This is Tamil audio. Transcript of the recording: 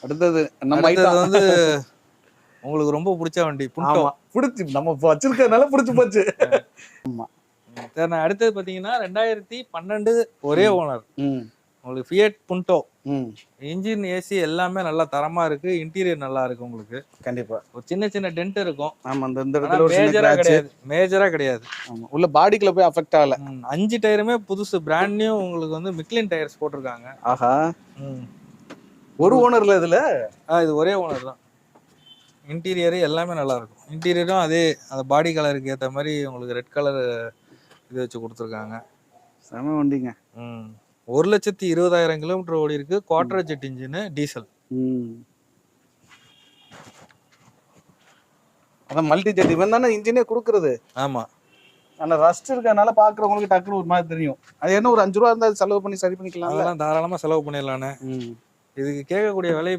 அடுத்தது நம்ம அடுத்தது ஐட்டம் வந்து உங்களுக்கு ரொம்ப பிடிச்ச வண்டி புண்டோ. ஆமா பிடிச்சி நம்ம வச்சிருக்கிறதுனால பிடிச்சி போச்சு. ஆமா சரி, நான் அடுத்தது பாத்தீங்கன்னா 2012 ஒரே ஓனர் ம் உங்களுக்கு ஃபியட் புண்டோ. ம் இன்ஜின் ஏசி எல்லாமே நல்லா தரமா இருக்கு. இன்டீரியர் நல்லா இருக்கு. உங்களுக்கு கண்டிப்பா. ஒரு சின்ன சின்ன டென்ட் இருக்கும். ஆமா இந்த ஆனா இடத்துல ஒரு சின்ன மேஜரா கிராட்ச். கிடையாது, மேஜரா கிடையாது. ஆமா உள்ள பாடிக்குள்ள போய் அஃபெக்ட் ஆகல. 5 டயருமே புதுசு, பிராண்ட் நியூ. உங்களுக்கு வந்து மிக்லின் டயர்ஸ் போட்டிருக்காங்க. ஆஹா, ஒரு ஓனர்ல இதுல இது ஒரே ஓனர் தான். இன்டீரியர் எல்லாமே நல்லா இருக்கும். இன்டீரியரும் அதே அந்த பாடி கலருக்கு ஏற்ற மாதிரி உங்களுக்கு ரெட் கலர் இது வச்சு கொடுத்துருக்காங்க. செம வண்டிங்க. 1,20,000 கிலோமீட்டர் ஓடி இருக்கு. Quarter jet engine, diesel. அதான் மல்டி ஜெட் இவன் தானே இன்ஜினே கொடுக்கறது. ஆமா, ஆனா ரஸ்ட் இருக்கறனால பாக்குறவங்களுக்கு டக்குனு ஒரு மாதிரி தெரியும். அது என்ன ஒரு 5 ரூபா இருந்தா செலவு பண்ணி சரி பண்ணிக்கலாம். அதெல்லாம் தாராளமா செலவு பண்ணிடலானே. இதுக்கு கேட்கக்கூடிய விலை